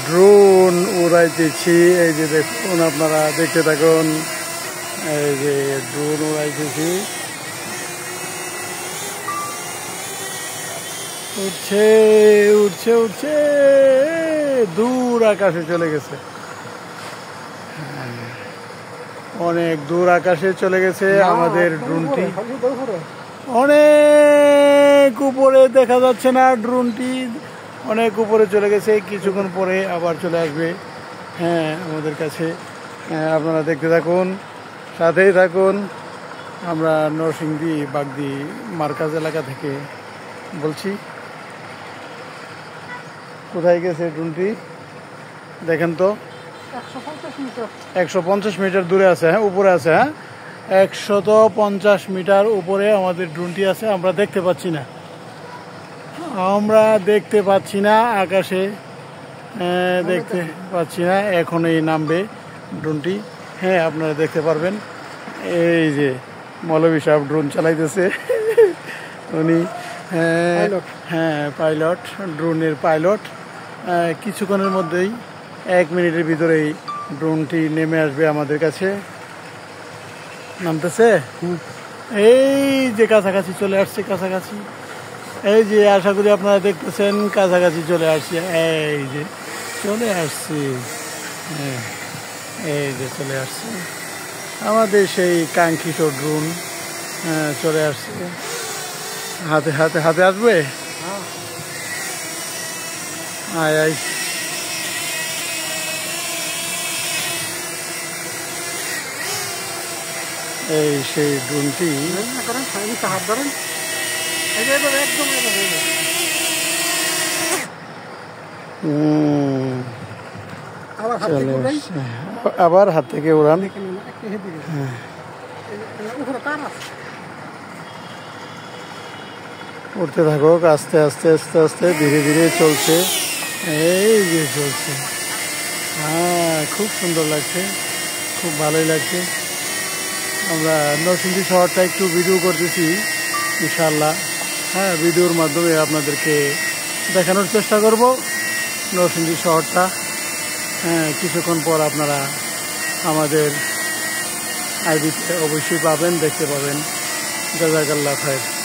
Drone উড়াইতেছি। এই যে দেখুন, আপনারা দেখতে থাকুন। এই যে ড্রোন উড়াইতেছি, উঠছে উঠছে উঠছে, দূর আকাশে চলে গেছে, অনেক দূর আকাশে চলে গেছে আমাদের ড্রোনটি। অনেক উপরে দেখা যাচ্ছে না, ড্রোনটি অনেক উপরে চলে গেছে, কিছুক্ষণ পরে আবার চলে আসবে আমাদের কাছে। আপনারা দেখতে থাকুন, সাথেই থাকুন। আমরা নরসিংদী বাগদি মার্কাজ এলাকা থেকে বলছি। কোথায় গেছে ড্রোনটি দেখেন তো। 150 মিটার দূরে আছে, উপরে আছে। 150 মিটার উপরে আমাদের ড্রোনটি আছে। আমরা দেখতে পাচ্ছি না, আকাশে দেখতে পাচ্ছি না। এখনই নামবে ড্রোনটি। আপনারা দেখতে পারবেন। এই যে মৌলভী সাহেব ড্রোন চালাইতেছে, উনি পাইলট, ড্রোনের পাইলট। কিছুক্ষণের মধ্যেই 1 মিনিটের ভিতরেই ড্রোনটি নেমে আসবে আমাদের কাছে। নামতেছে, এই যে কাছাকাছি চলে আসছে, কাছাকাছি। এই যে আশা করি আপনারা দেখতেছেন, কাছাকাছি চলে আসছে। এই যে চলে আসছে, এই যে চলে আসছে আমাদের সেই কাঙ্ক্ষিত ড্রোন। চলে আসছে, হাতে হাতে হাতে আসবে। আয় আয়, এই সেই ড্রোনটি। আবার হাত থেকে উড়ান। উঠতে থাকুক, আস্তে আস্তে আস্তে আস্তে ধীরে ধীরে চলছে। এই যে চলছে, খুব সুন্দর লাগছে, খুব ভালোই লাগছে। আমরা নরসিংদী শহরটা একটু ভিডিও করতেছি ইনশাআল্লাহ। ভিডিওর মাধ্যমে আপনাদেরকে দেখানোর চেষ্টা করব নরসিংদী শহরটা। কিছুক্ষণ পর আপনারা আমাদের আইডিতে অবশ্যই পাবেন, দেখতে পাবেন। জাযাকাল্লাহ খায়ের।